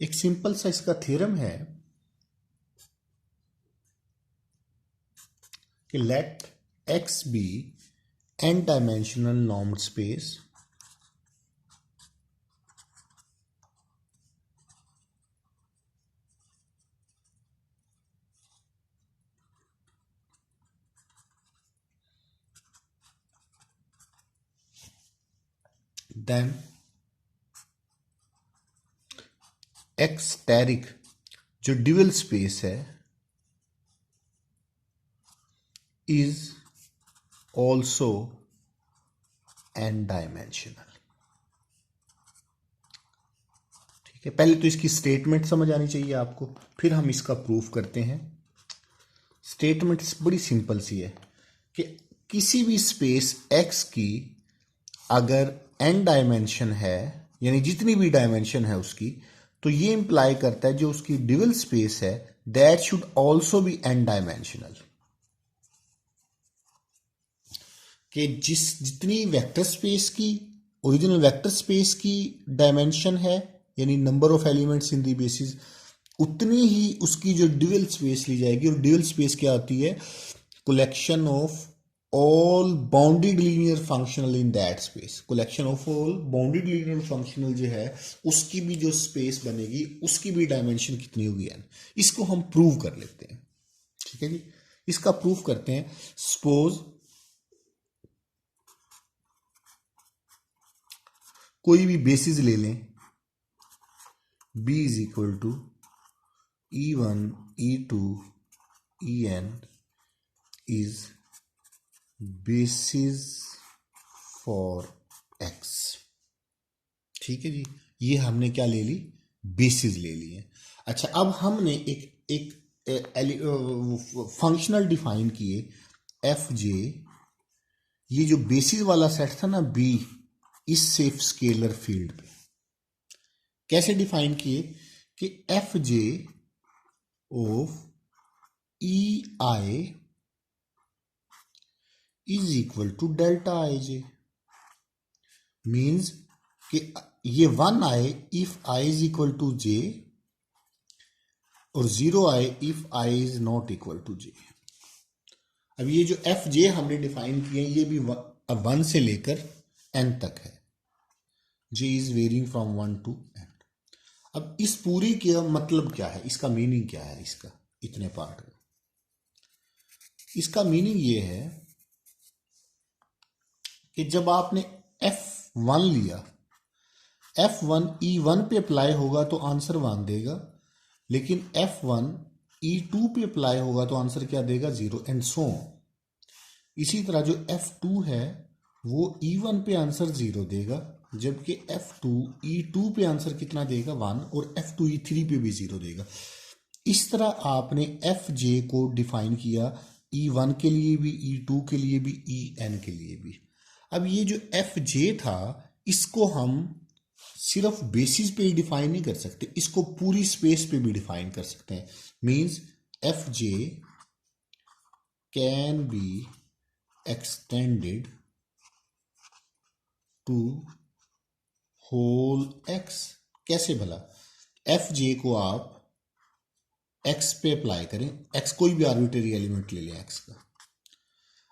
एक सिंपल सा इसका थ्योरम है कि let X be n dimensional normed space then X asterisk जो ड्यूअल स्पेस है इज ऑल्सो n डायमेंशनल। ठीक है, पहले तो इसकी स्टेटमेंट समझ आनी चाहिए आपको, फिर हम इसका प्रूफ करते हैं। स्टेटमेंट बड़ी सिंपल सी है कि किसी भी स्पेस x की अगर n डायमेंशन है, यानी जितनी भी डायमेंशन है उसकी, तो ये इंप्लाई करता है जो उसकी ड्यूअल स्पेस है that should also be n dimensional. कि जितनी वेक्टर स्पेस की, ओरिजिनल वेक्टर स्पेस की डायमेंशन है, यानी number of elements in the basis, उतनी ही उसकी जो ड्यूअल स्पेस ली जाएगी। और ड्यूअल स्पेस क्या होती है? Collection of all bounded linear functional in that space. Collection of all bounded linear functional जो है उसकी भी जो स्पेस बनेगी उसकी भी डायमेंशन कितनी होगी n। इसको हम प्रूव कर लेते हैं। ठीक है जी, इसका प्रूफ करते हैं। सपोज कोई भी बेसिस ले लें, b is equal to e1 e2 en is basis for x। ठीक है जी, ये हमने क्या ले ली? बेसिस ले ली है। अच्छा, अब हमने एक एक फंक्शनल डिफाइन किए एफ जे। ये जो बेसिस वाला सेट था ना बी, इस सेफ स्केलर फील्ड पे कैसे डिफाइन किए कि F J of E I is equal to delta I J. Means कि ये वन आए if I is equal to J और जीरो आए if I is not equal to J. अब ये जो एफ जे हमने डिफाइन किए ये भी वन से लेकर एन तक है। J is varying from one to N. अब इस पूरी का मतलब क्या है, इसका मीनिंग क्या है? इसका इतने पार्ट में इसका मीनिंग ये है कि जब आपने F1 लिया, F1 E1 पे अप्लाई होगा तो आंसर 1 देगा, लेकिन F1 E2 पे अप्लाई होगा तो आंसर क्या देगा? 0 एंड सो ऑन। इसी तरह जो F2 है वो E1 पे आंसर 0 देगा, जबकि F2 E2 पे आंसर कितना देगा? 1, और F2 E3 पे भी 0 देगा। इस तरह आपने Fj को डिफाइन किया, E1 के लिए भी, E2 के लिए भी, En के लिए भी। अब ये जो Fj था इसको हम सिर्फ बेसिस पे ही डिफाइन नहीं कर सकते, इसको पूरी स्पेस पे भी डिफाइन कर सकते हैं। Means Fj can be extended to whole x। कैसे भला? Fj को आप x पे अप्लाई करें, x कोई भी आर्बिट्रेरी एलिमेंट ले लें x का।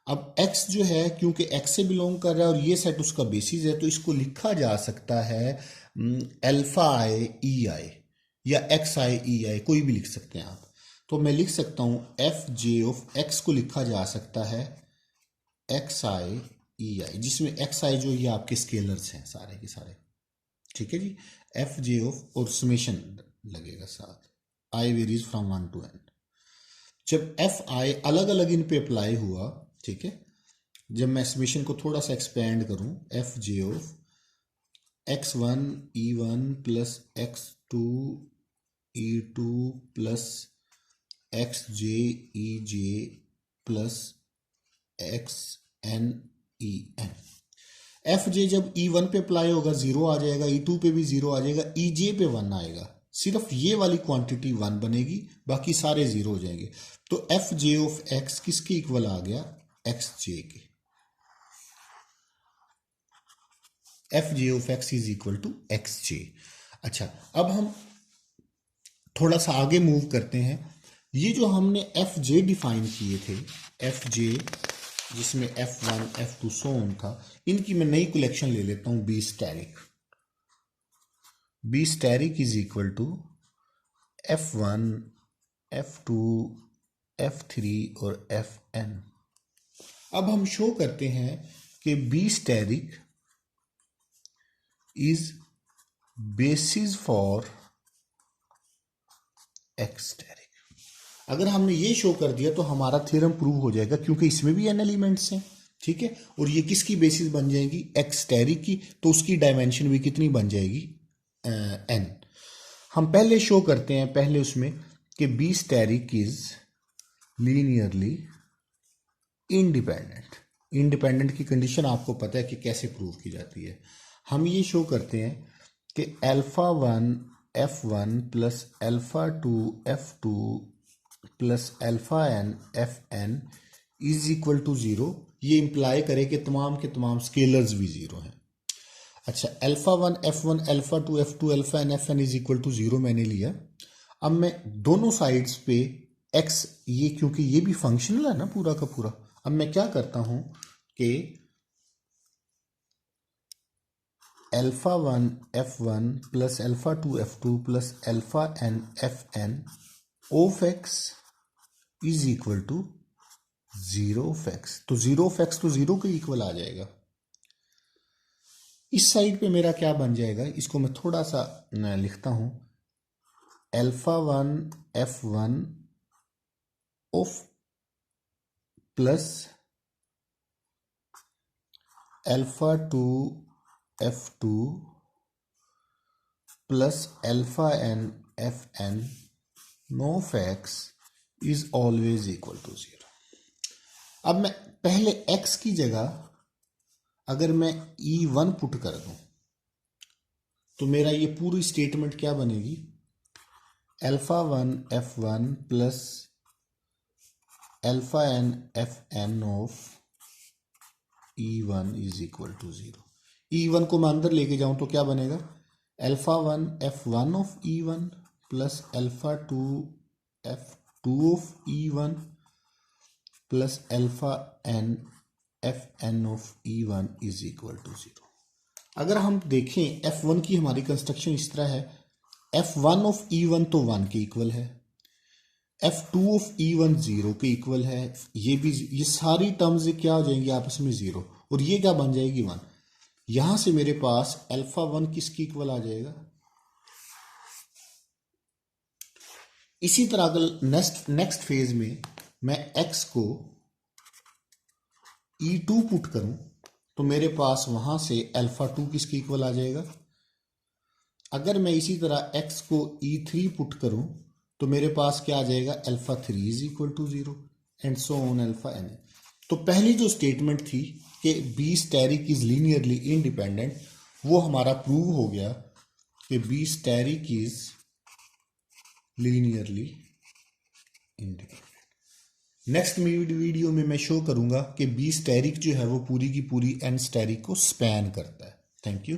अब x जो है क्योंकि x से बिलोंग कर रहा है और ये सेट उसका बेसिस है, तो इसको लिखा जा सकता है अल्फा आई ई आई या एक्स आई ई आई, कोई भी लिख सकते हैं आप। तो मैं लिख सकता हूं एफ जे ऑफ एक्स को लिखा जा सकता है एक्स आई ई आई, जिसमें एक्स आई जो ये आपके स्केलर्स हैं सारे के सारे। ठीक है जी, एफ जे ऑफ और समेशन लगेगा साथ, आई वेरीज फ्रॉम 1 to n। जब एफ आई अलग अलग इन पे अप्लाई हुआ, ठीक है, जब मैं समेशन को थोड़ा सा एक्सपेंड करूं, F J of x1 e1 plus x2 e2 plus xj ej plus xn en। F J जब E1 पे अप्लाई होगा 0 आ जाएगा, E2 पे भी 0 आ जाएगा, EJ पे 1 आएगा। सिर्फ ये वाली क्वांटिटी 1 बनेगी, बाकी सारे 0 हो जाएंगे। तो एफ जे ऑफ x किसके इक्वल आ गया? एक्स जे के। F J of X is equal to X J. अच्छा, अब हम थोड़ा सा आगे मूव करते हैं। ये जो हमने एफ जे डिफाइन किए थे, एफ जे जिसमें F1 F2 सो ऑन था, इनकी मैं नई कलेक्शन ले लेता हूं B asterisk. B asterisk is equal to F1 F2 F3 और Fn। अब हम शो करते हैं कि B asterisk is basis for X asterisk. अगर हमने ये शो कर दिया तो हमारा थ्योरम प्रूव हो जाएगा, क्योंकि इसमें भी n एलिमेंट्स हैं, ठीक है। और ये किसकी बेसिस बन जाएगी, एक्स स्टैरिक की, तो उसकी डायमेंशन भी कितनी बन जाएगी, n। हम पहले शो करते हैं, पहले उसमें कि B asterisk is linearly independent. Independent की कंडीशन आपको पता है कि कैसे प्रूव की जाती है। हम ये शो करते हैं कि α1 F1 plus α2 F2 plus alpha N F N is equal to 0। ये इंप्लाई करे कि तमाम के तमाम स्केलर्स भी 0 हैं। अच्छा, α1 F1 α2 F2 alpha N F N is equal to 0 मैंने लिया। अब मैं दोनों साइड्स पे x, ये क्योंकि ये भी फंक्शनल है ना पूरा का पूरा, अब मैं क्या करता हूं कि α1 F1 plus α2 F2 plus alpha N F N of x is equal to 0 of x। तो 0 ऑफ x तो 0 के इक्वल आ जाएगा। इस साइड पे मेरा क्या बन जाएगा, इसको मैं थोड़ा सा लिखता हूं, α1 F1 of plus α2 F2 plus alpha N F N of x is always equal to 0। अब मैं पहले x की जगह अगर मैं E1 पुट कर दूं तो मेरा ये पूरी स्टेटमेंट क्या बनेगी, α1 F1 plus alpha N F N of E1 is equal to 0। E1 को मैं अंदर लेके जाऊं तो क्या बनेगा, α1 F1 of E1 plus α2 F2 of E1 plus alpha N F N of E1 is equal to 0। अगर हम देखें F1 की हमारी कंस्ट्रक्शन इस तरह है, F1 ऑफ E1 तो 1 के इक्वल है, F2 ऑफ E1 0 के इक्वल है, ये भी, ये सारी टर्म्स क्या हो जाएंगी आपस में 0, और ये क्या बन जाएगी 1। यहां से मेरे पास α1 किसके इक्वल आ जाएगा। इसी तरह अगर नेक्स्ट फेज में मैं x को E2 पुट करूं तो मेरे पास वहां से α2 किसके इक्वल आ जाएगा। अगर मैं इसी तरह x को E3 पुट करूं तो मेरे पास क्या आ जाएगा, α3 is equal to 0 and so on alpha N. तो पहली जो स्टेटमेंट थी कि B asterisk is linearly independent, वो हमारा प्रूव हो गया कि B asterisk is linearly independent. Next video में मैं शो करूंगा कि बी स्टैरिक जो है वो पूरी की पूरी एन स्टैरिक को स्पैन करता है। Thank you.